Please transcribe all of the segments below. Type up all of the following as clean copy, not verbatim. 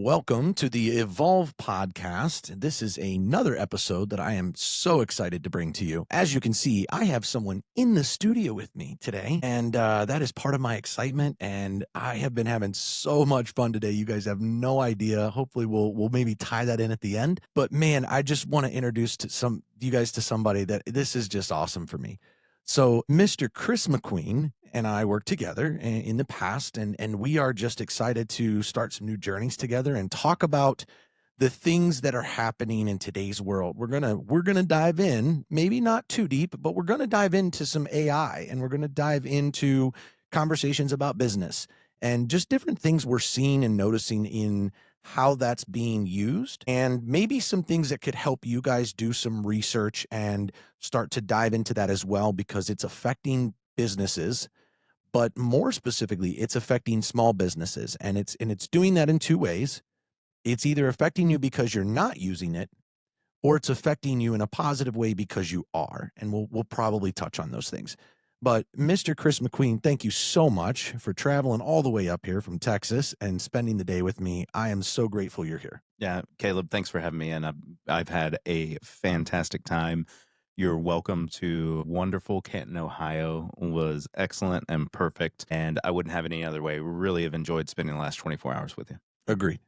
Welcome to the Evolve podcast. This is another episode that I am so excited to bring to you. As you can see, I have someone in the studio with me today, and that is part of my excitement. And I have been having so much fun today. You guys have no idea. Hopefully, we'll maybe tie that in at the end. But man, I just want to introduce you guys to somebody that this is just awesome for me. So, Mr. Chris McQueen and I worked together in the past, and we are just excited to start some new journeys together and talk about the things that are happening in today's world. We're gonna dive in, maybe not too deep, but we're gonna dive into some AI, and we're gonna dive into conversations about business and just different things we're seeing and noticing in how that's being used, and maybe some things that could help you guys do some research and start to dive into that as well, because it's affecting businesses, but more specifically, it's affecting small businesses, and it's doing that in two ways. It's either affecting you because you're not using it, or it's affecting you in a positive way because you are. And we'll probably touch on those things. But Mr. Chris McQueen, thank you so much for traveling all the way up here from Texas and spending the day with me. I am so grateful you're here. Yeah, Caleb, thanks for having me in. I've had a fantastic time. Your welcome to wonderful Canton, Ohio was excellent and perfect, and I wouldn't have it any other way. Really have enjoyed spending the last 24 hours with you. Agreed.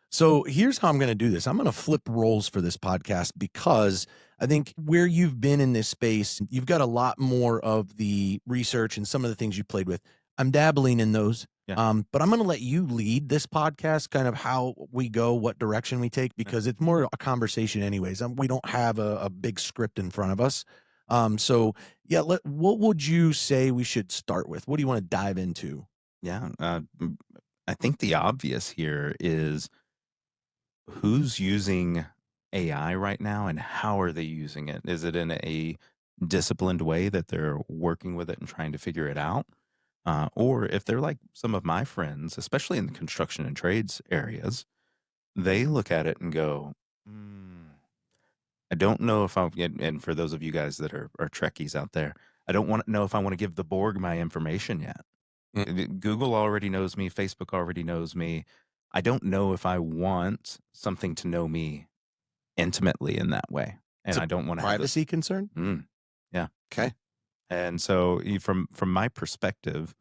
So here's how I'm going to do this. I'm going to flip roles for this podcast because I think where you've been in this space, you've got a lot more of the research and some of the things you played with. I'm dabbling in those. Yeah. But I'm going to let you lead this podcast, kind of how we go, what direction we take, because it's more a conversation anyways. We don't have a big script in front of us. So yeah, what would you say we should start with? What do you want to dive into? Yeah, I think the obvious here is who's using AI right now and how are they using it? Is it in a disciplined way that they're working with it and trying to figure it out? Or if they're like some of my friends, especially in the construction and trades areas, they look at it and go, I don't know if I'm, and for those of you guys that are Trekkies out there, I don't want to know if I want to give the Borg my information yet. Google already knows me. Facebook already knows me. I don't know if I want something to know me intimately in that way. And It's a I don't want to have this. privacy concern? Yeah. Okay. And so from my perspective,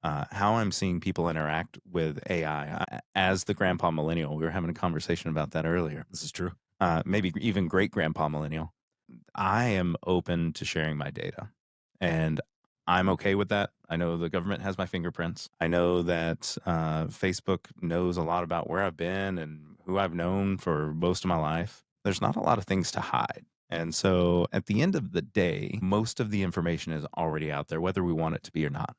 how I'm seeing people interact with AI, as the grandpa millennial, we were having a conversation about that earlier. This is true. Maybe even great grandpa millennial. I am open to sharing my data, and I'm okay with that. I know the government has my fingerprints. I know that Facebook knows a lot about where I've been and who I've known for most of my life. There's not a lot of things to hide. And so at the end of the day, most of the information is already out there, whether we want it to be or not.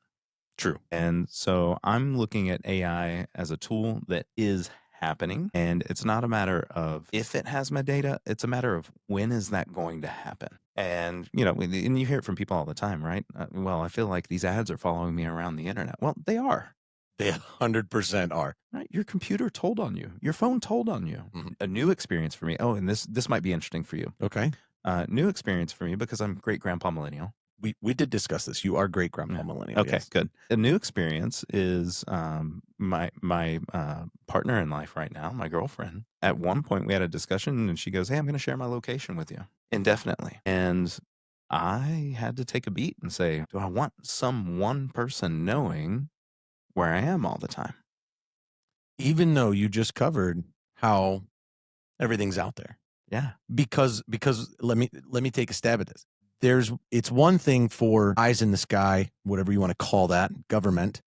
True. And so I'm looking at AI as a tool that is happening. And it's not a matter of if it has my data, it's a matter of when is that going to happen? And, and you hear it from people all the time, right? Well, I feel like these ads are following me around the internet. Well, they are. They 100% are. Right? Your computer told on you. Your phone told on you. Mhm. A new experience for me. Oh, and this might be interesting for you. Okay. New experience for me because I'm great grandpa millennial. We did discuss this. You are great grandpa Yeah. millennial. Okay, yes. good. A new experience is my partner in life right now, my girlfriend. At one point, we had a discussion, and she goes, "Hey, I'm going to share my location with you indefinitely." And I had to take a beat and say, "Do I want some one person knowing where I am all the time?" Even though you just covered how everything's out there. Yeah, Because let me take a stab at this. It's one thing for eyes in the sky, whatever you want to call that, government,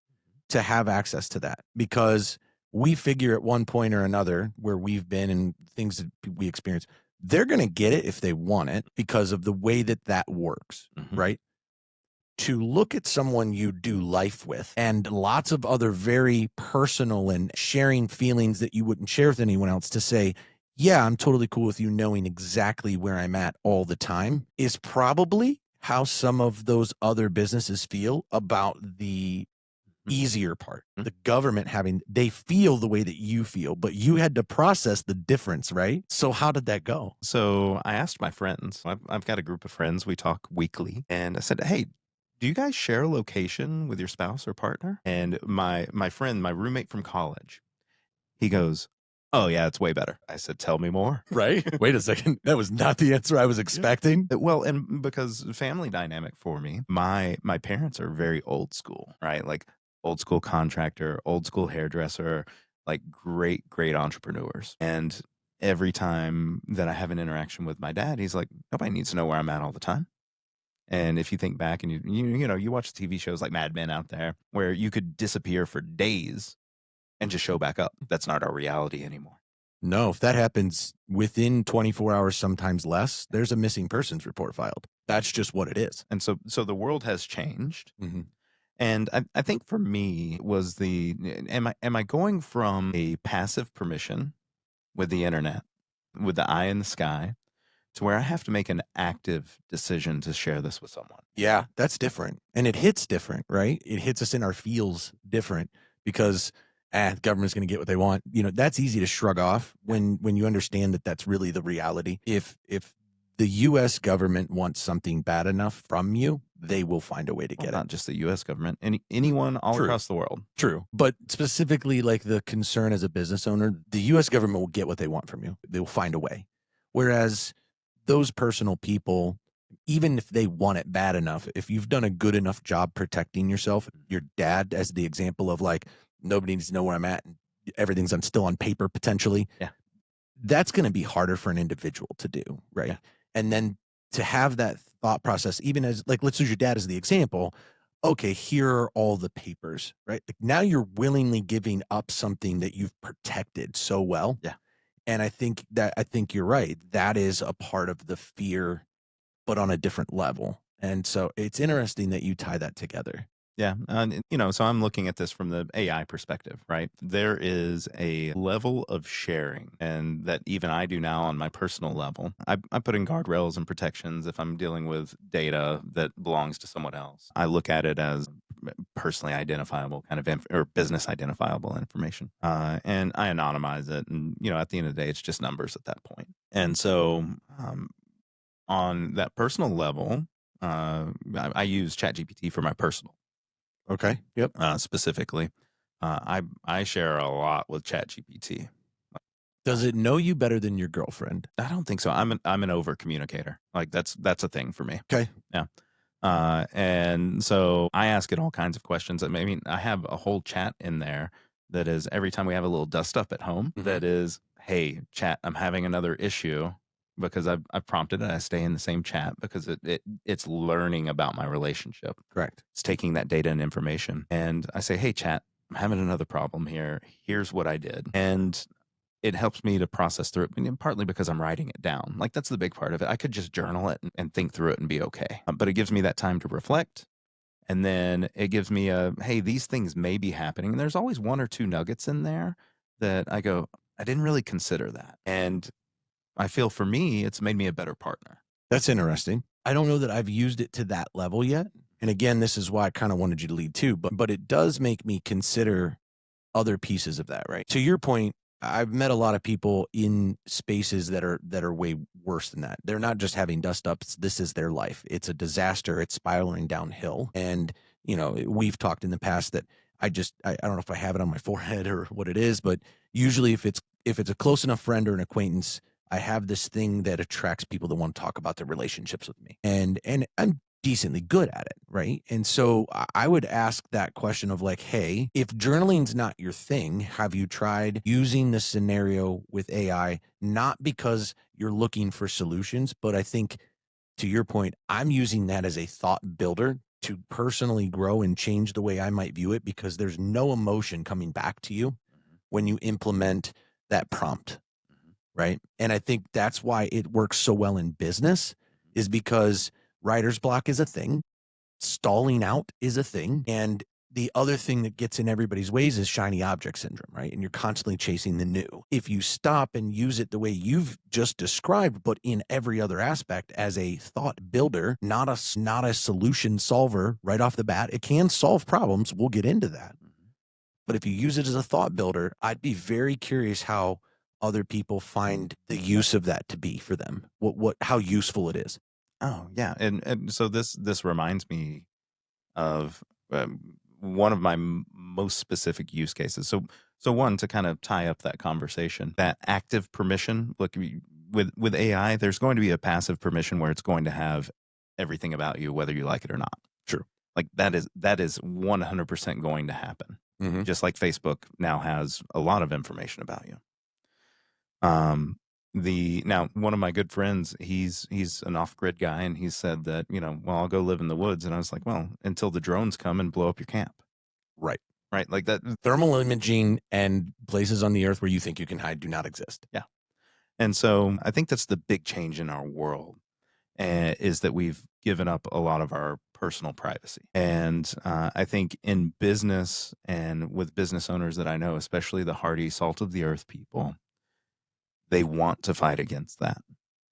to have access to that, because we figure at one point or another where we've been and things that we experience, they're going to get it if they want it because of the way that works, right? To look at someone you do life with and lots of other very personal and sharing feelings that you wouldn't share with anyone else, to say, yeah, I'm totally cool with you knowing exactly where I'm at all the time, is probably how some of those other businesses feel about the easier part. The government they feel the way that you feel, but you had to process the difference, right? So how did that go? So I asked my friends. I've got a group of friends. We talk weekly, and I said, "Hey, do you guys share a location with your spouse or partner?" And my friend, my roommate from college, he goes, Oh, yeah, it's way better. I said, "Tell me more." Right? Wait a second. That was not the answer I was expecting. Well, and because family dynamic for me, my parents are very old school, right? Like old school contractor, old school hairdresser, like great entrepreneurs. And every time that I have an interaction with my dad, he's like, "Nobody needs to know where I'm at all the time." And if you think back and you watch TV shows like Mad Men out there where you could disappear for days and just show back up. That's not our reality anymore. No, if that happens within 24 hours, sometimes less, there's a missing persons report filed. That's just what it is. And so the world has changed. Mhm. And I think for me was am I going from a passive permission with the internet, with the eye in the sky, to where I have to make an active decision to share this with someone? Yeah, that's different. And it hits different, right? It hits us in our feels different because the government's going to get what they want. That's easy to shrug off when you understand that that's really the reality. If the US government wants something bad enough from you, they will find a way to Well, get not it. just the US government, anyone all True. across the world. True. But specifically, like the concern as a business owner, the US government will get what they want from you. They will find a way. Whereas those personal people, even if they want it bad enough, if you've done a good enough job protecting yourself, your dad, as the example of like, nobody needs to know where I'm at, and everything's still on paper potentially. Yeah. That's going to be harder for an individual to do. Right. Yeah. And then to have that thought process, even as like, let's use your dad as the example. Okay, here are all the papers, right? Like now you're willingly giving up something that you've protected so well. Yeah. And I think you're right. That is a part of the fear, but on a different level. And so it's interesting that you tie that together. Yeah. And, so I'm looking at this from the AI perspective, right? There is a level of sharing, and that even I do now on my personal level. I put in guardrails and protections if I'm dealing with data that belongs to someone else. I look at it as personally identifiable kind of or business identifiable information. And I anonymize it. And, at the end of the day, it's just numbers at that point. And so on that personal level, I use ChatGPT for my personal. Okay. Yep. Specifically. I share a lot with ChatGPT. Does it know you better than your girlfriend? I don't think so. I'm an over communicator. Like that's a thing for me. Okay. Yeah. And so I ask it all kinds of questions. I mean, I have a whole chat in there that is every time we have a little dust up at home. Mhm. That is, hey, chat, I'm having another issue because I've prompted it. I stay in the same chat because it's learning about my relationship. Correct. It's taking that data and information. And I say, hey, chat, I'm having another problem here. Here's what I did. And it helps me to process through it, and partly because I'm writing it down. Like that's the big part of it. I could just journal it and think through it and be okay. But it gives me that time to reflect. And then it gives me hey, these things may be happening. And there's always one or two nuggets in there that I go, I didn't really consider that. And I feel for me, it's made me a better partner. That's interesting. I don't know that I've used it to that level yet. And again, this is why I kind of wanted you to lead too, but it does make me consider other pieces of that, right? To your point, I've met a lot of people in spaces that are way worse than that. They're not just having dust ups. This is their life. It's a disaster. It's spiraling downhill. And, we've talked in the past that I don't know if I have it on my forehead or what it is, but usually if it's a close enough friend or an acquaintance, I have this thing that attracts people that want to talk about their relationships with me. And I'm decently good at it, right? And so I would ask that question of like, hey, if journaling's not your thing, have you tried using this scenario with AI? Not because you're looking for solutions, but I think to your point, I'm using that as a thought builder to personally grow and change the way I might view it because there's no emotion coming back to you when you implement that prompt, right? And I think that's why it works so well in business is because writer's block is a thing, stalling out is a thing, and the other thing that gets in everybody's ways is shiny object syndrome, right? And you're constantly chasing the new. If you stop and use it the way you've just described, but in every other aspect as a thought builder, not a solution solver right off the bat, it can solve problems. We'll get into that. But if you use it as a thought builder, I'd be very curious how other people find the use of that to be for them. How useful it is. Oh yeah, and so this reminds me of one of my most specific use cases. So So one, to kind of tie up that conversation, that active permission, look, with AI, there's going to be a passive permission where it's going to have everything about you, whether you like it or not. True. Like that is 100% going to happen. Mhm. Just like Facebook now has a lot of information about you. Now one of my good friends, he's an off-grid guy, and he said that, well, I'll go live in the woods. And I was like, well, until the drones come and blow up your camp. Right. Right. Like that. Thermal imaging and places on the earth where you think you can hide do not exist. Yeah. And so I think that's the big change in our world, is that we've given up a lot of our personal privacy. And I think in business and with business owners that I know, especially the hardy salt of the earth people, they want to fight against that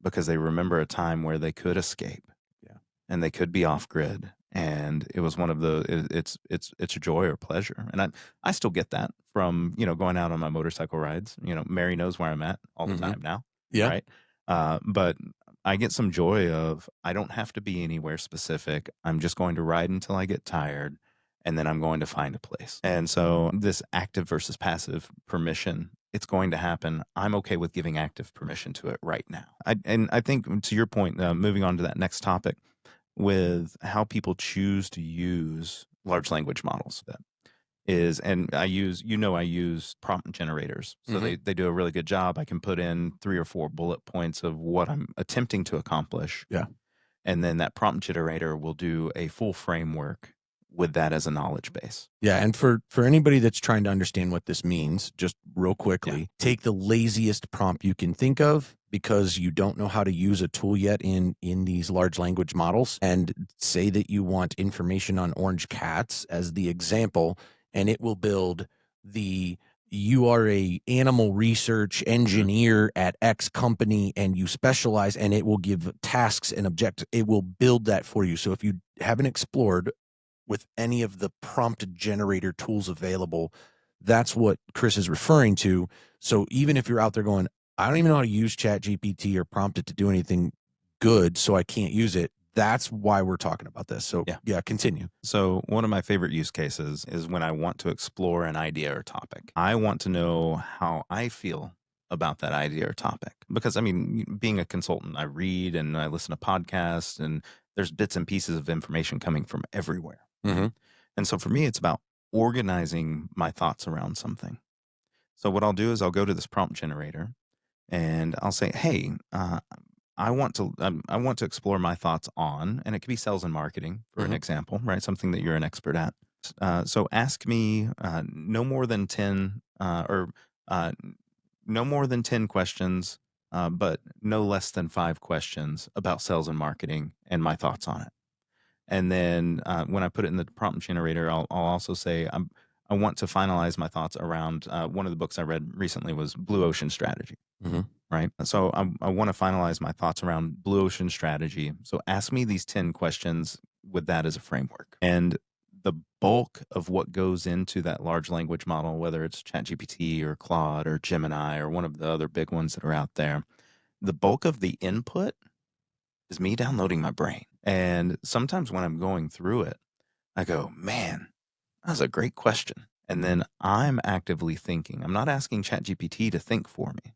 because they remember a time where they could escape. Yeah. And they could be off grid. And it was one of it's a joy or pleasure. And I still get that from, going out on my motorcycle rides. Mary knows where I'm at all the time now. Yeah. Right. But I get some joy of, I don't have to be anywhere specific. I'm just going to ride until I get tired, and then I'm going to find a place. And so this active versus passive permission, it's going to happen. I'm okay with giving active permission to it right now. I think, to your point, moving on to that next topic, with how people choose to use large language models, and I use prompt generators. So they do a really good job. I can put in 3 or 4 bullet points of what I'm attempting to accomplish. Yeah. And then that prompt generator will do a full framework with that as a knowledge base. Yeah, and for anybody that's trying to understand what this means, just real quickly, take the laziest prompt you can think of, because you don't know how to use a tool yet in these large language models, and say that you want information on orange cats as the example, and it will build you are a animal research engineer at X company and you specialize, and it will give tasks and objectives. It will build that for you. So if you haven't explored with any of the prompt generator tools available, that's what Chris is referring to. So even if you're out there going, I don't even know how to use Chat GPT or prompt it to do anything good, so I can't use it, that's why we're talking about this. So yeah, continue. So one of my favorite use cases is when I want to explore an idea or topic. I want to know how I feel about that idea or topic, because being a consultant, I read and I listen to podcasts, and there's bits and pieces of information coming from everywhere. And so for me, it's about organizing my thoughts around something. So what I'll do is I'll go to this prompt generator and I'll say, hey, I want to explore my thoughts on, and it could be sales and marketing for an example, right? Something that you're an expert at. So ask me no more than 10 no more than 10 questions, but no less than 5 questions about sales and marketing and my thoughts on it. And then when I put it in the prompt generator, I'll also say I want to finalize my thoughts around one of the books I read recently was Blue Ocean Strategy. Right. So I want to finalize my thoughts around Blue Ocean Strategy. So ask me these 10 questions with that as a framework. And the bulk of what goes into that large language model, whether it's ChatGPT or Claude or Gemini or one of the other big ones that are out there, the bulk of the input is me downloading my brain. And sometimes when I'm going through it, I go, man, that was a great question. And then I'm actively thinking. I'm not asking ChatGPT to think for me.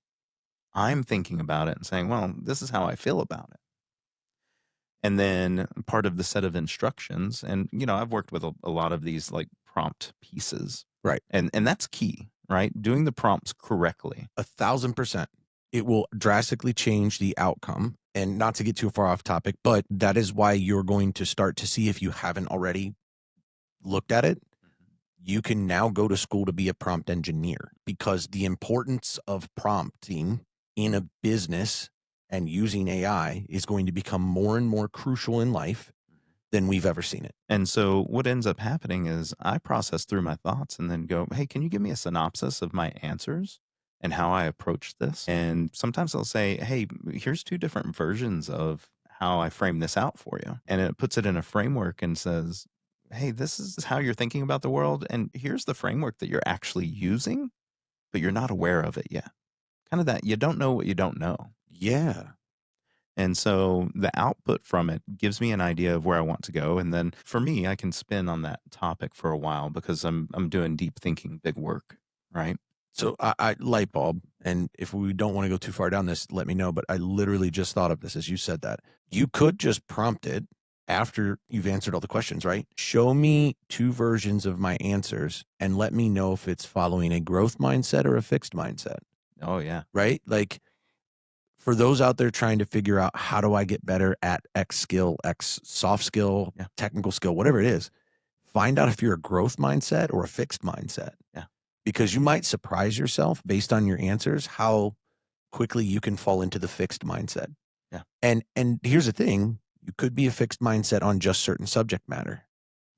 I'm thinking about it and saying, well, this is how I feel about it. And then part of the set of instructions, and I've worked with a lot of these like prompt pieces. Right. And that's key, right? Doing the prompts correctly. 1,000%. It will drastically change the outcome. And not to get too far off topic, but that is why you're going to start to see, if you haven't already looked at it, you can now go to school to be a prompt engineer, because the importance of prompting in a business and using AI is going to become more and more crucial in life than we've ever seen it. And so what ends up happening is I process through my thoughts and then go, hey, can you give me a synopsis of my answers and how I approach this? And sometimes I'll say, hey, here's 2 different versions of how I frame this out for you. And it puts it in a framework and says, hey, this is how you're thinking about the world. And here's the framework that you're actually using, but you're not aware of it yet. Kind of that you don't know what you don't know. Yeah. And so the output from it gives me an idea of where I want to go. And then for me, I can spin on that topic for a while because I'm doing deep thinking, big work. right? So I light bulb, and if we don't want to go too far down this, let me know. But I literally just thought of this as you said that. You could just prompt it after you've answered all the questions, right? Show me 2 versions of my answers and let me know if it's following a growth mindset or a fixed mindset, Oh yeah. right? Like for those out there trying to figure out how do I get better at X skill, X soft skill, Yeah. technical skill, whatever it is, find out if you're a growth mindset or a fixed mindset. Yeah. Because you might surprise yourself based on your answers how quickly you can fall into the fixed mindset. Yeah. And here's the thing, you could be a fixed mindset on just certain subject matter.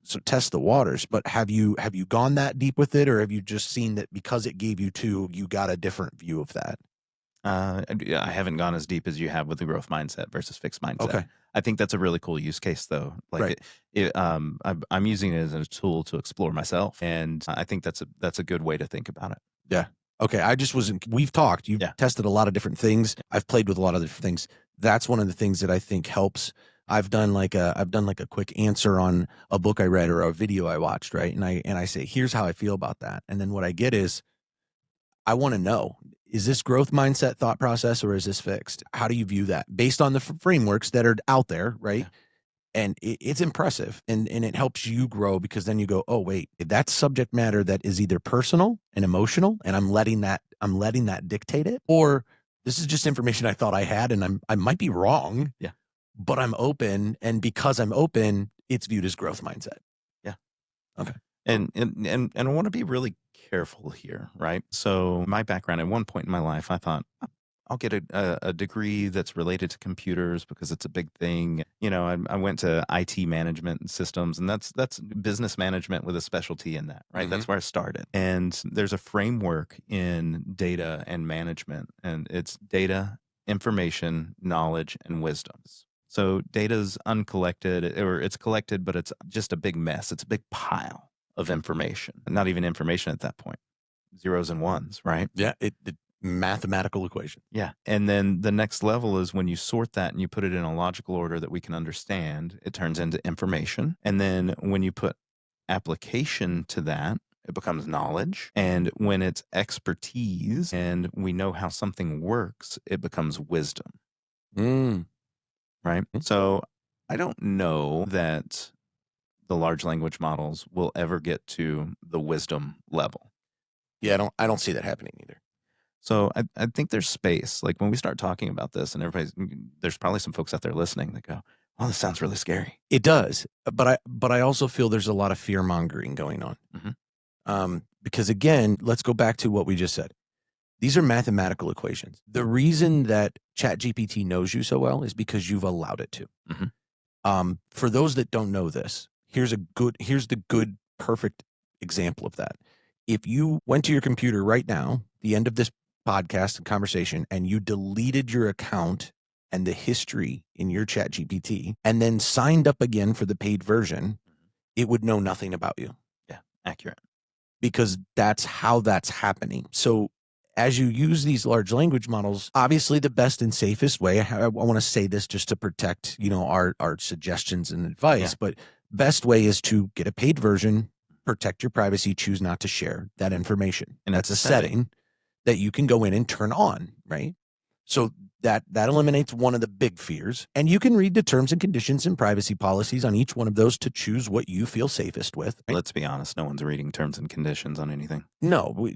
So test the waters, but have you gone that deep with it, or have you just seen that because it gave you 2, you got a different view of that? Yeah, I haven't gone as deep as you have with the growth mindset versus fixed mindset. Okay. I think that's a really cool use case, though. Like, Right. I'm using it as a tool to explore myself, and I think that's a good way to think about it. Yeah. Okay. I just wasn't. We've talked. You've Yeah. tested a lot of different things. I've played with a lot of different things. That's one of the things that I think helps. I've done like a quick answer on a book I read or a video I watched, right? And I say, here's how I feel about that. And then what I get is, I want to know, is this growth mindset thought process or is this fixed? How do you view that based on the frameworks that are out there, right? Yeah. And it's impressive, and it helps you grow because then you go, oh wait, that's subject matter that is either personal and emotional, and I'm letting that dictate it, or this is just information I thought I had, and I might be wrong, Yeah. but I'm open, and because I'm open, it's viewed as growth mindset. Yeah. Okay. And I want to be really careful here, right? So my background at one point in my life, I thought I'll get a degree that's related to computers because it's a big thing. You know, I went to IT management and systems, and that's business management with a specialty in that, right? That's where I started. And there's a framework in data and management, and it's data, information, knowledge, and wisdoms. So data's uncollected, or it's collected, but it's just a big mess. It's a big pile of information. Not even information at that point. Zeros and ones, right? Yeah. It mathematical equation. Yeah. And then the next level is when you sort that and you put it in a logical order that we can understand, it turns into information. And then when you put application to that, it becomes knowledge. And when it's expertise and we know how something works, it becomes wisdom. Right. So I don't know that the large language models will ever get to the wisdom level. Yeah. I don't see that happening either. So I think there's space. Like when we start talking about this, and there's probably some folks out there listening that go, "Oh, this sounds really scary." It does, but I also feel there's a lot of fear mongering going on. Because again, let's go back to what we just said. These are mathematical equations. The reason that ChatGPT knows you so well is because you've allowed it to. For those that don't know this, here's the good, perfect example of that. If you went to your computer right now, the end of this podcast and conversation, and you deleted your account and the history in your ChatGPT and then signed up again for the paid version, it would know nothing about you. Yeah, accurate. Because that's how that's happening. So as you use these large language models, obviously the best and safest way, I want to say this just to protect, our suggestions and advice, but best way is to get a paid version, protect your privacy, choose not to share that information. And that's a setting that you can go in and turn on, right? So that eliminates one of the big fears. And you can read the terms and conditions and privacy policies on each one of those to choose what you feel safest with. Right? Let's be honest, no one's reading terms and conditions on anything. No,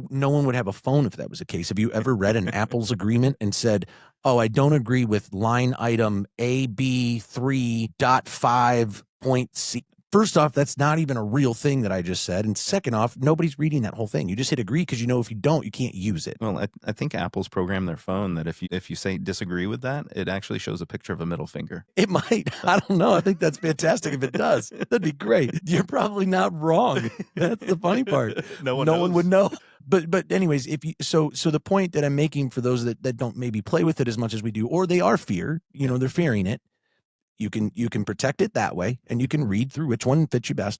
no one would have a phone if that was the case. Have you ever read an Apple's agreement and said, oh, I don't agree with line item AB3.5.C? First off, that's not even a real thing that I just said. And second off, nobody's reading that whole thing. You just hit agree because if you don't, you can't use it. Well, I think Apple's programmed their phone that if you say disagree with that, it actually shows a picture of a middle finger. It might. I don't know. I think that's fantastic if it does. That'd be great. You're probably not wrong. That's the funny part. No one would know. But anyways, so the point that I'm making for those that don't maybe play with it as much as we do, or they are they're fearing it. You can protect it that way, and you can read through which one fits you best,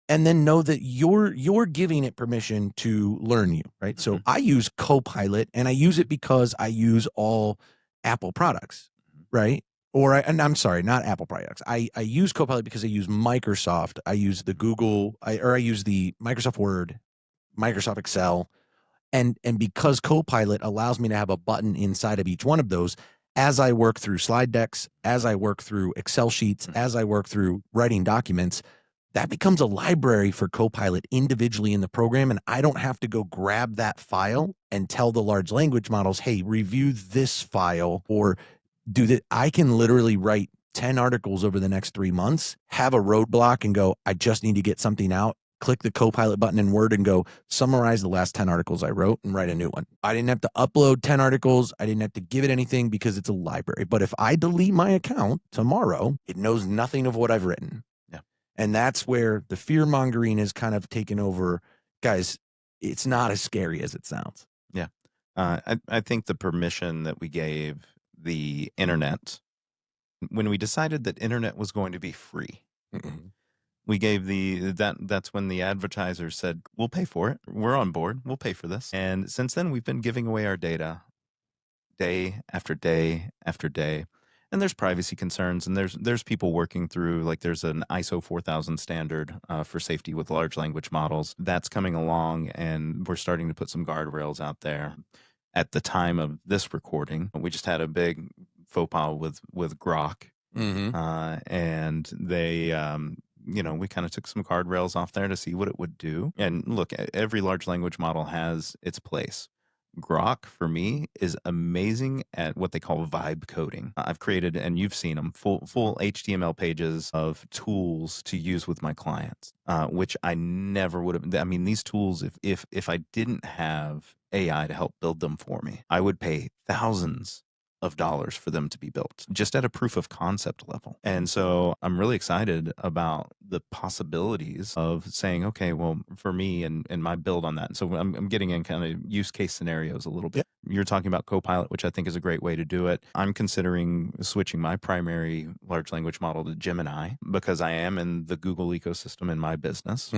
and then know that you're giving it permission to learn you, right? So I use Copilot, and I use it because I use all Apple products, right? I'm sorry, not Apple products. I use Copilot because I use Microsoft. I use the I use the Microsoft Word, Microsoft Excel, And because Copilot allows me to have a button inside of each one of those, as I work through slide decks, as I work through Excel sheets, as I work through writing documents, that becomes a library for Copilot individually in the program. And I don't have to go grab that file and tell the large language models, hey, review this file or do that. I can literally write 10 articles over the next 3 months, have a roadblock and go, I just need to get something out. Click the Copilot button in Word and go summarize the last 10 articles I wrote and write a new one. I didn't have to upload 10 articles. I didn't have to give it anything because it's a library. But if I delete my account tomorrow, it knows nothing of what I've written. Yeah. And that's where the fear mongering is kind of taken over. Guys, it's not as scary as it sounds. Yeah. I think the permission that we gave the internet when we decided that internet was going to be free, we gave that's when the advertisers said, we'll pay for it. We're on board. We'll pay for this. And since then, we've been giving away our data day after day after day. And there's privacy concerns, and there's people working through, like there's an ISO 4000 standard for safety with large language models. That's coming along, and we're starting to put some guardrails out there. At the time of this recording, we just had a big faux pas with Grok, and they, we kind of took some guardrails off there to see what it would do. And look, every large language model has its place. Grok, for me, is amazing at what they call vibe coding. I've created, and you've seen them, full HTML pages of tools to use with my clients, which I never would have. I mean, these tools, if I didn't have AI to help build them for me, I would pay thousands of dollars for them to be built just at a proof of concept level. And so I'm really excited about the possibilities of saying, okay, well, for me and my build on that. So I'm getting in kind of use case scenarios a little bit. You're talking about Copilot, which I think is a great way to do it. I'm considering switching my primary large language model to Gemini because I am in the Google ecosystem in my business.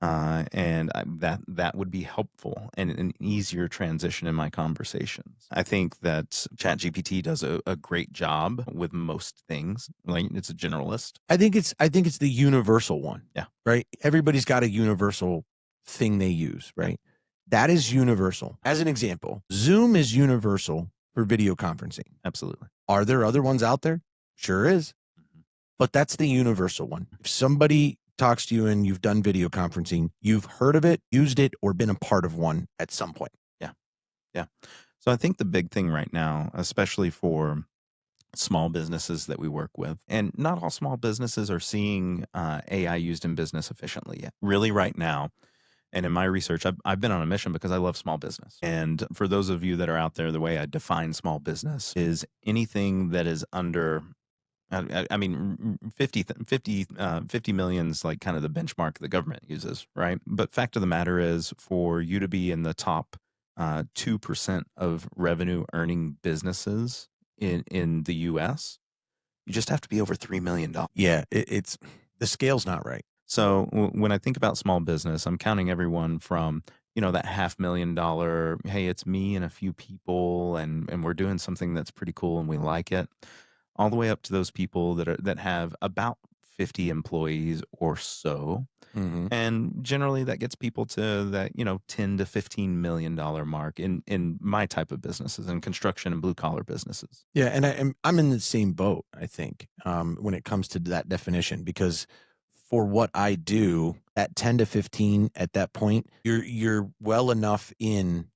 And that would be helpful and an easier transition in my conversations. I think that ChatGPT does a great job with most things. Like, it's a generalist. I think it's the universal one. Yeah. Right. Everybody's got a universal thing they use. Right. That is universal. As an example, Zoom is universal for video conferencing. Absolutely. Are there other ones out there? Sure is. But that's the universal one. If somebody talks to you and you've done video conferencing, you've heard of it, used it, or been a part of one at some point. Yeah. So I think the big thing right now, especially for small businesses that we work with, and not all small businesses are seeing AI used in business efficiently yet. Really right now, and in my research, I've been on a mission because I love small business. And for those of you that are out there, the way I define small business is anything that is under, I mean, 50 million's like kind of the benchmark the government uses, right? But fact of the matter is, for you to be in the top 2% of revenue earning businesses in the US, you just have to be over $3 million. Yeah, it's the scale's not right. So when I think about small business, I'm counting everyone from, that $500,000, hey, it's me and a few people, and we're doing something that's pretty cool and we like it, all the way up to those people that have about 50 employees or so. And generally that gets people to that, $10 to $15 million mark in my type of businesses, in construction and blue collar businesses. Yeah, and I'm in the same boat, I think, when it comes to that definition, because for what I do at 10 to 15 at that point, you're well enough in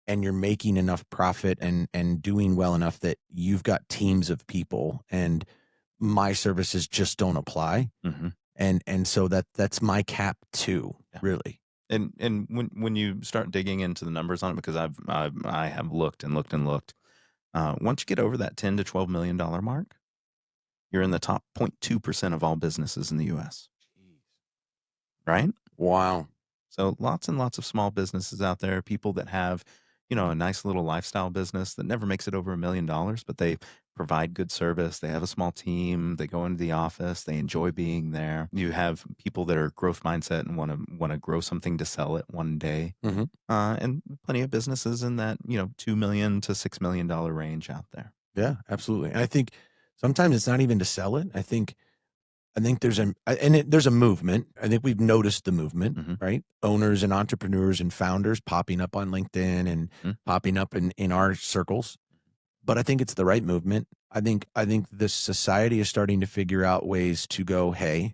and you're making enough profit and doing well enough that you've got teams of people, and my services just don't apply. And so that's my cap too, really. And when you start digging into the numbers on it, because I have looked and looked and looked, once you get over that $10 to $12 million mark, you're in the top 0.2% of all businesses in the US. Right? Wow. So lots and lots of small businesses out there, people that have, a nice little lifestyle business that never makes it over $1 million, but they provide good service. They have a small team. They go into the office. They enjoy being there. You have people that are growth mindset and want to grow something to sell it one day. And plenty of businesses in that, $2 million to $6 million range out there. Yeah, absolutely. And I think sometimes it's not even to sell it. I think I think there's a movement. I think we've noticed the movement, Mhm. right? Owners and entrepreneurs and founders popping up on LinkedIn and Mm. popping up in our circles. But I think it's the right movement. I think the society is starting to figure out ways to go, hey,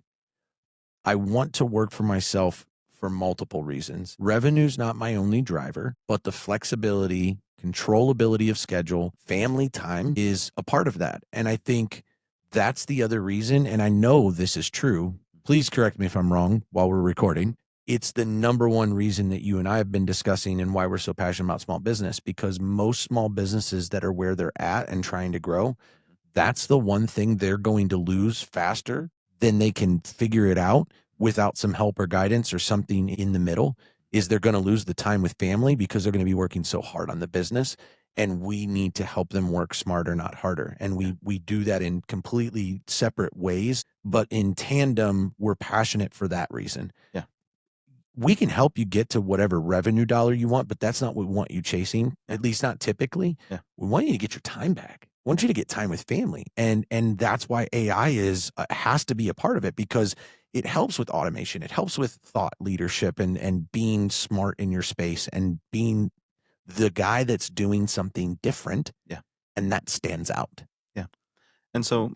I want to work for myself for multiple reasons. Revenue's not my only driver, but the flexibility, controllability of schedule, family time is a part of that. And I think that's the other reason. And I know this is true. Please correct me if I'm wrong while we're recording. It's the number one reason that you and I have been discussing and why we're so passionate about small business, because most small businesses that are where they're at and trying to grow, that's the one thing they're going to lose faster than they can figure it out without some help or guidance or something in the middle. Is they're going to lose the time with family because they're going to be working so hard on the business, and we need to help them work smarter, not harder. And we do that in completely separate ways, but in tandem, we're passionate for that reason. Yeah. We can help you get to whatever revenue dollar you want, but that's not what we want you chasing, at least not typically. Yeah. We want you to get your time back. We want you to get time with family. And that's why AI has to be a part of it, because it helps with automation. It helps with thought leadership and being smart in your space and being the guy that's doing something different. Yeah. And that stands out. Yeah. And so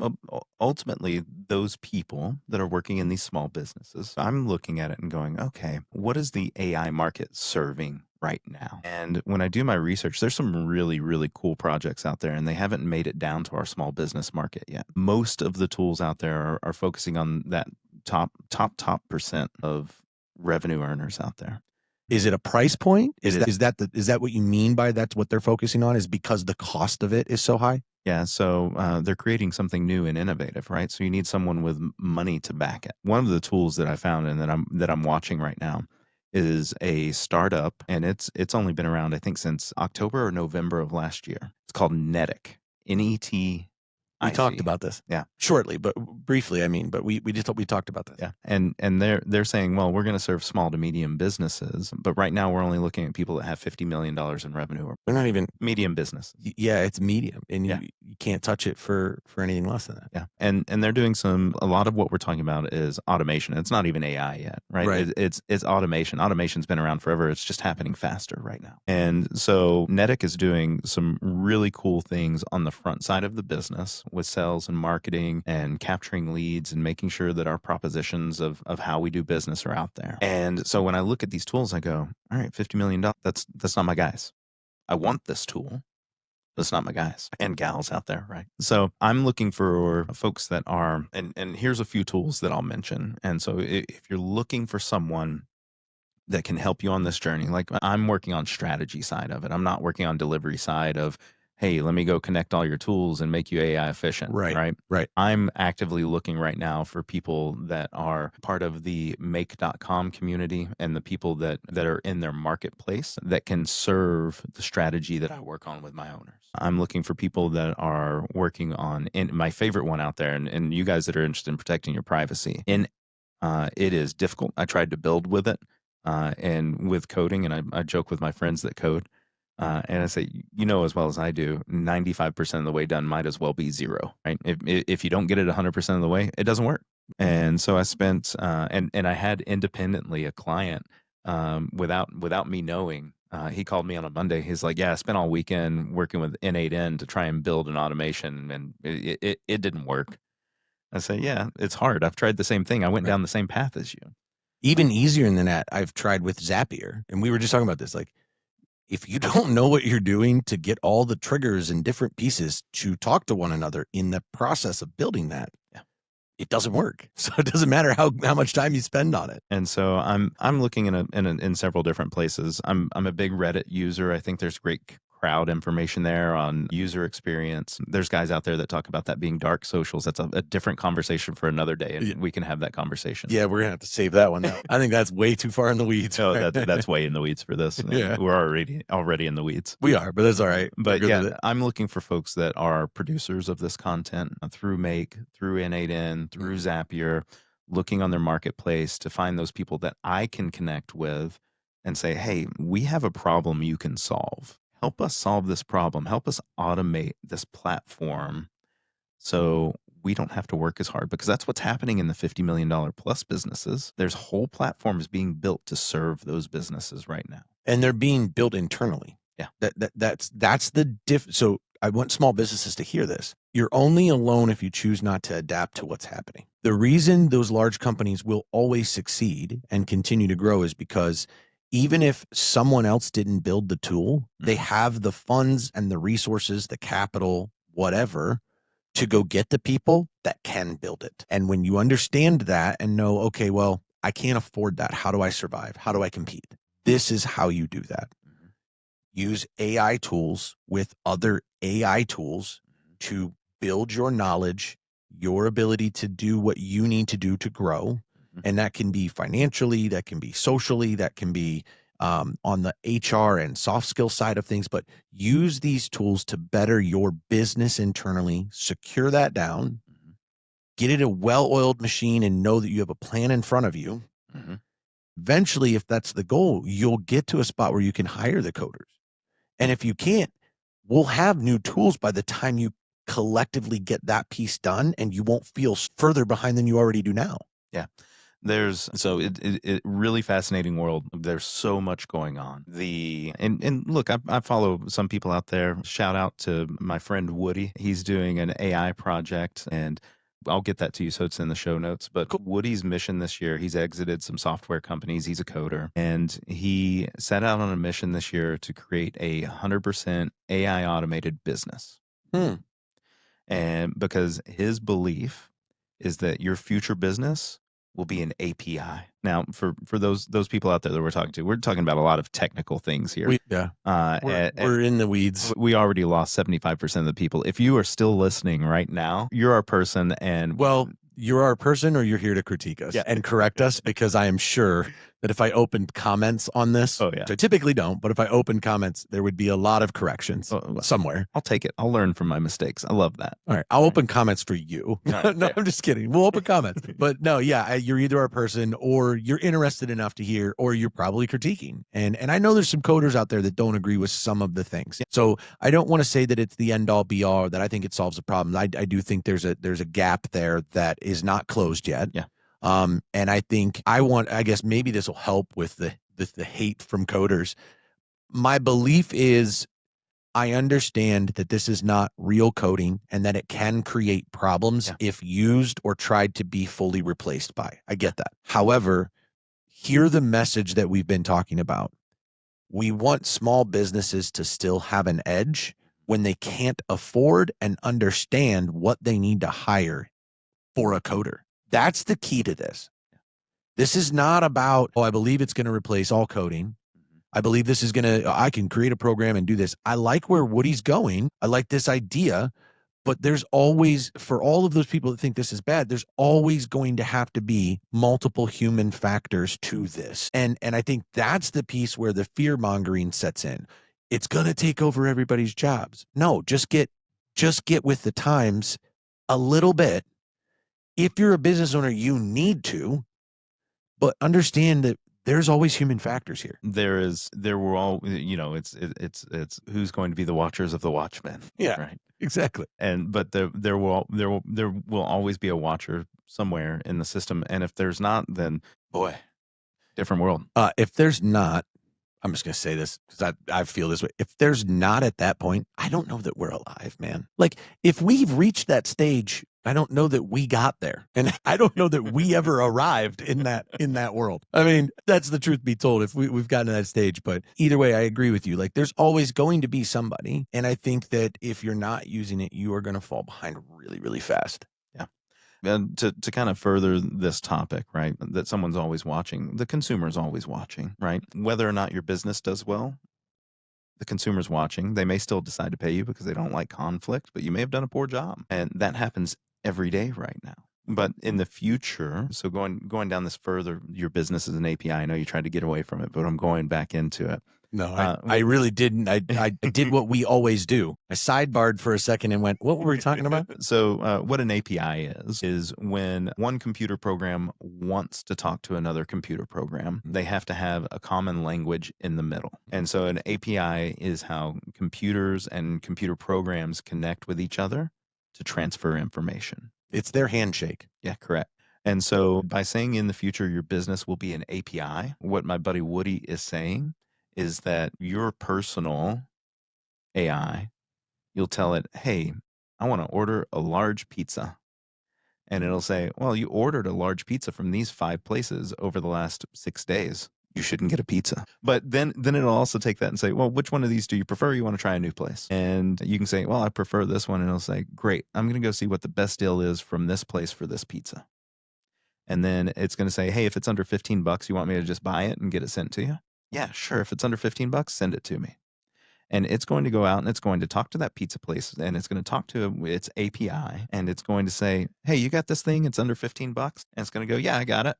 ultimately, those people that are working in these small businesses, I'm looking at it and going, okay, what is the AI market serving right now? And when I do my research, there's some really, really cool projects out there, and they haven't made it down to our small business market yet. Most of the tools out there are focusing on that top percent of revenue earners out there. Is it a price point? It Is that what you mean by that's what they're focusing on, is because the cost of it is so high? Yeah, so they're creating something new and innovative, right? So you need someone with money to back it. One of the tools that I found and that I'm watching right now is a startup, and it's only been around I think since October or November of last year. It's called Netic, Netic. We talked about this. Yeah. Shortly, but briefly, I mean, but we talked about this. Yeah. And they're saying, well, we're going to serve small to medium businesses, but right now we're only looking at people that have $50 million in revenue or They're not even medium business. Yeah, it's medium, and Yeah. you can't touch it for anything less than that. Yeah. And they're doing a lot of what we're talking about is automation. It's not even AI yet, right? Right. It's automation. Automation's been around forever. It's just happening faster right now. And so Netic is doing some really cool things on the front side of the business with sales and marketing and capturing leads and making sure that our propositions of how we do business are out there. And so when I look at these tools, I go, all right, $50 million, that's not my guys. I want this tool. That's not my guys and gals out there, right? So I'm looking for folks that are, and here's a few tools that I'll mention. And so if you're looking for someone that can help you on this journey, like I'm working on strategy side of it. I'm not working on delivery side of, hey, let me go connect all your tools and make you AI efficient. Right. I'm actively looking right now for people that are part of the make.com community and the people that are in their marketplace that can serve the strategy that I work on with my owners. I'm looking for people that are working on, and my favorite one out there, and you guys that are interested in protecting your privacy. It is difficult. I tried to build with it and with coding, and I joke with my friends that code. And I say, as well as I do, 95% of the way done might as well be zero, right? If you don't get it 100% of the way, it doesn't work. And so I spent, and I had independently a client without me knowing. He called me on a Monday. He's like, "Yeah, I spent all weekend working with N8N to try and build an automation, and it didn't work." I say, "Yeah, it's hard. I've tried the same thing. I went down the same path as you." Even easier than that, I've tried with Zapier, and we were just talking about this. Like, if you don't know what you're doing to get all the triggers and different pieces to talk to one another in the process of building that, it doesn't work. So it doesn't matter how much time you spend on it. And so I'm looking in several different places. I'm a big Reddit user. I think there's great crowd information there on user experience. There's guys out there that talk about that being dark socials. That's a different conversation for another day, and we can have that conversation. Yeah, we're gonna have to save that one now. I think that's way too far in the weeds. No, that's way in the weeds for this. Yeah. We're already in the weeds. We are, but that's all right. But yeah, I'm looking for folks that are producers of this content through Make, through N8N, through Zapier, looking on their marketplace to find those people that I can connect with and say, hey, we have a problem you can solve. Help us solve this problem. Help us automate this platform so we don't have to work as hard, because that's what's happening in the $50 million plus businesses. There's whole platforms being built to serve those businesses right now. And they're being built internally. Yeah. That's the so I want small businesses to hear this. You're only alone if you choose not to adapt to what's happening. The reason those large companies will always succeed and continue to grow is because even if someone else didn't build the tool, they have the funds and the resources, the capital, whatever, to go get the people that can build it. And when you understand that and know, okay, well, I can't afford that. How do I survive? How do I compete? This is how you do that. Use AI tools with other AI tools to build your knowledge, your ability to do what you need to do to grow. And that can be financially, that can be socially, that can be on the HR and soft skill side of things. But use these tools to better your business internally, secure that down, get it a well-oiled machine, and know that you have a plan in front of you. Eventually, if that's the goal, you'll get to a spot where you can hire the coders. And if you can't, we'll have new tools by the time you collectively get that piece done, and you won't feel further behind than you already do now. Yeah. It really fascinating world. There's so much going on. And look, I follow some people out there. Shout out to my friend Woody. He's doing an AI project, and I'll get that to you so it's in the show notes. But cool. Woody's mission this year, he's exited some software companies. He's a coder, and he set out on a mission this year to create a 100% AI automated business. And because his belief is that your future business will be an API. Now, for those people out there that we're talking about a lot of technical things here. We're in the weeds. We already lost 75% of the people. If you are still listening right now, you're our person. And well, you're our person, or you're here to critique us and correct us, because I am sure that if I opened comments on this, which I typically don't, but if I opened comments, there would be a lot of corrections somewhere. I'll take it. I'll learn from my mistakes. I love that. All right. I'll open comments for you. Right, no, I'm just kidding. We'll open comments. But no, you're either our person, or you're interested enough to hear, or you're probably critiquing. And I know there's some coders out there that don't agree with some of the things. So I don't want to say that it's the end all be all, that I think it solves the problem. I do think there's a gap there that is not closed yet. Yeah. And I think I guess maybe this will help with the hate from coders. My belief is, I understand that this is not real coding, and that it can create problems if used or tried to be fully replaced by. I get that. However, hear the message that we've been talking about. We want small businesses to still have an edge when they can't afford and understand what they need to hire for a coder. That's the key to this. This is not about, I believe it's going to replace all coding. I believe this is I can create a program and do this. I like where Woody's going. I like this idea, but there's always, for all of those people that think this is bad, there's always going to have to be multiple human factors to this. And I think that's the piece where the fear mongering sets in. It's going to take over everybody's jobs. No, just get with the times a little bit. If you're a business owner, you need to, but understand that there's always human factors here. There were all, it's who's going to be the watchers of the watchmen. Yeah, right. Exactly. But there will always be a watcher somewhere in the system. And if there's not, then boy, different world. If there's not, I'm just going to say this because I feel this way. If there's not at that point, I don't know that we're alive, man. Like, if we've reached that stage, I don't know that we got there. And I don't know that we ever arrived in that world. I mean, that's the truth be told, if we've gotten to that stage. But either way, I agree with you. Like, there's always going to be somebody. And I think that if you're not using it, you are going to fall behind really, really fast. Yeah. And to kind of further this topic, right, that someone's always watching, the consumer's always watching, right? Whether or not your business does well, the consumer's watching. They may still decide to pay you because they don't like conflict, but you may have done a poor job. And that happens every day right now. But in the future, so going down this further, your business is an API. I know you tried to get away from it, but I'm going back into it. No, I really didn't. I did what we always do. I sidebarred for a second and went, what were we talking about? So what an API is when one computer program wants to talk to another computer program, they have to have a common language in the middle. And so an API is how computers and computer programs connect with each other to transfer information. It's their handshake. Yeah, correct. And so by saying in the future your business will be an API, what my buddy Woody is saying is that your personal AI, you'll tell it, hey, I want to order a large pizza. And it'll say, well, you ordered a large pizza from these 5 places over the last 6 days. You shouldn't get a pizza. But then it'll also take that and say, well, which one of these do you prefer? You want to try a new place? And you can say, well, I prefer this one. And it'll say, great, I'm going to go see what the best deal is from this place for this pizza. And then it's going to say, hey, if it's under $15, you want me to just buy it and get it sent to you? Yeah, sure. If it's under $15, send it to me. And it's going to go out and it's going to talk to that pizza place and it's going to talk to its API and it's going to say, hey, you got this thing? It's under $15. And it's going to go, yeah, I got it.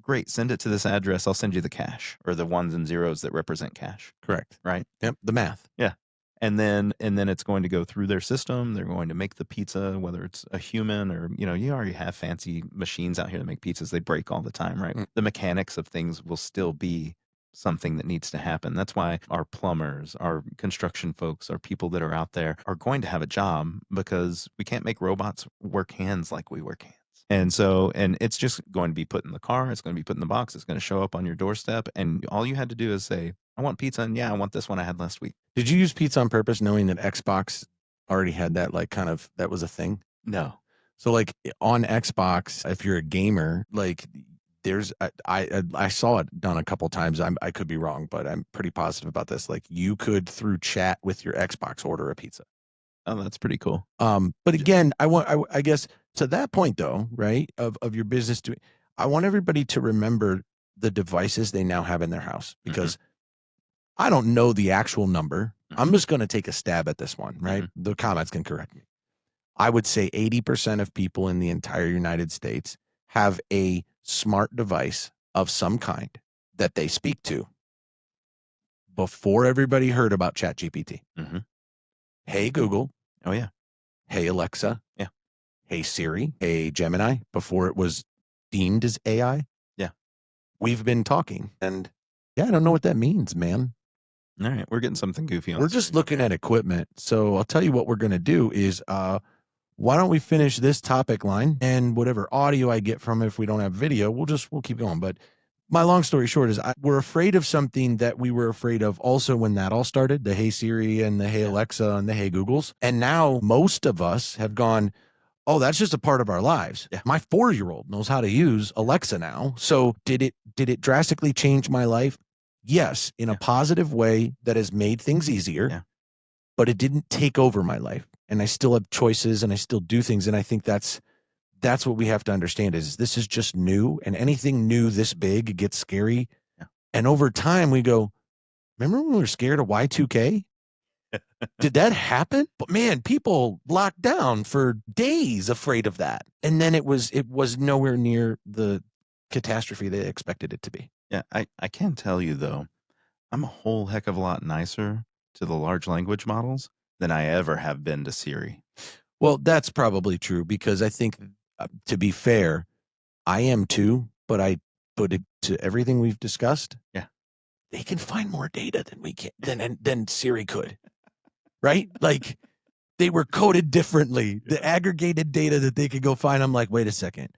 Great. Send it to this address. I'll send you the cash, or the ones and zeros that represent cash. Correct. Right. Yep. The math. Yeah. And then it's going to go through their system. They're going to make the pizza, whether it's a human or, you already have fancy machines out here that make pizzas. They break all the time, right? The mechanics of things will still be something that needs to happen. That's why our plumbers, our construction folks, our people that are out there are going to have a job, because we can't make robots work hands like we work hands. And so, and it's just going to be put in the car. It's going to be put in the box. It's going to show up on your doorstep. And all you had to do is say, I want pizza. And yeah, I want this one I had last week. Did you use pizza on purpose knowing that Xbox already had that, like, kind of, that was a thing? No. So, like, on Xbox, if you're a gamer, like, there's I saw it done a couple times. I could be wrong, but I'm pretty positive about this. Like, you could, through chat with your Xbox, order a pizza. Oh, that's pretty cool. But again, I guess to that point though, right, of your business doing, I want everybody to remember the devices they now have in their house, because I don't know the actual number. I'm just going to take a stab at this one, right? The comments can correct me. I would say 80% of people in the entire United States have a smart device of some kind that they speak to before everybody heard about ChatGPT. Hey, Google. Oh, yeah. Hey, Alexa. Yeah. Hey, Siri. Hey, Gemini, before it was deemed as AI. Yeah. We've been talking, and yeah, I don't know what that means, man. All right. We're getting something goofy on. We're just looking at equipment. So I'll tell you what we're going to do is, why don't we finish this topic line, and whatever audio I get from it, if we don't have video, we'll keep going. But my long story short is we're afraid of something that we were afraid of also when that all started, the Hey Siri and the Hey Alexa and the Hey Googles. And now most of us have gone, oh, that's just a part of our lives. Yeah. My 4-year-old knows how to use Alexa now. So did it drastically change my life? Yes, in a positive way that has made things easier. Yeah. But it didn't take over my life. And I still have choices and I still do things. And I think that's what we have to understand is this is just new, and anything new this big gets scary. Yeah. And over time we go, remember when we were scared of Y2K? Did that happen? But man, people locked down for days afraid of that. And then it was nowhere near the catastrophe they expected it to be. Yeah, I can tell you though, I'm a whole heck of a lot nicer to the large language models than I ever have been to Siri. Well, that's probably true, because I think, to be fair, I am too, but I put it to everything we've discussed. Yeah. They can find more data than we can, than Siri could. Right? Like, they were coded differently. The aggregated data that they could go find, I'm like, wait a second.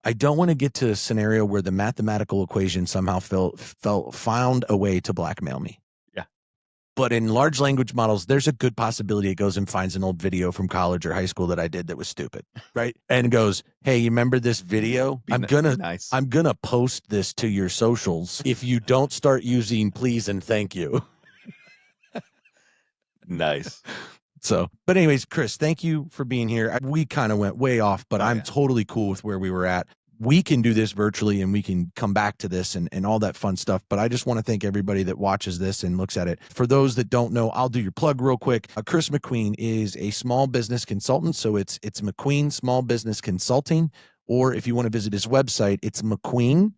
I don't want to get to a scenario where the mathematical equation somehow found a way to blackmail me. But in large language models, there's a good possibility it goes and finds an old video from college or high school that I did that was stupid, right? And goes, hey, you remember this video? I'm gonna post this to your socials if you don't start using please and thank you. Nice. So, but anyways, Chris, thank you for being here. We kind of went way off, but I'm totally cool with where we were at. We can do this virtually and we can come back to this and all that fun stuff. But I just want to thank everybody that watches this and looks at it. For those that don't know, I'll do your plug real quick. Chris McQueen is a small business consultant. So it's McQueen Small Business Consulting. Or if you want to visit his website, it's McQueenSBC.com.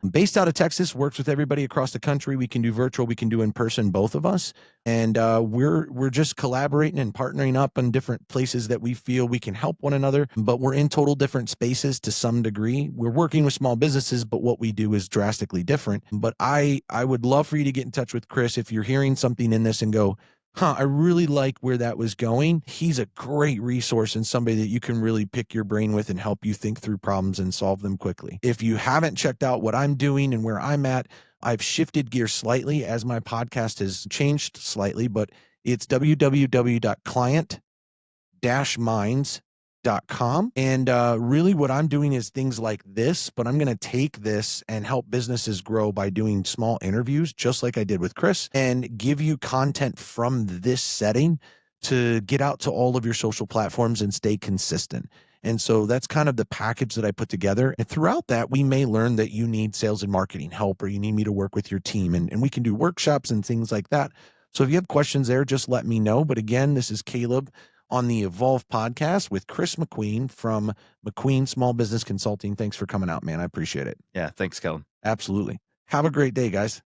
Based out of Texas, works with everybody across the country. We can do virtual, we can do in person, both of us. And we're just collaborating and partnering up in different places that we feel we can help one another, but we're in total different spaces to some degree. We're working with small businesses, but what we do is drastically different. But I would love for you to get in touch with Chris if you're hearing something in this and go, I really like where that was going. He's a great resource and somebody that you can really pick your brain with and help you think through problems and solve them quickly. If you haven't checked out what I'm doing and where I'm at, I've shifted gears slightly as my podcast has changed slightly, but it's www.client-minds.com. And really what I'm doing is things like this, but I'm going to take this and help businesses grow by doing small interviews, just like I did with Chris, and give you content from this setting to get out to all of your social platforms and stay consistent. And so that's kind of the package that I put together. And throughout that, we may learn that you need sales and marketing help, or you need me to work with your team, and we can do workshops and things like that. So if you have questions there, just let me know. But again, this is Caleb on the Evolve podcast with Chris McQueen from McQueen Small Business Consulting. Thanks for coming out, man. I appreciate it. Yeah, thanks, Kellen. Absolutely. Have a great day, guys.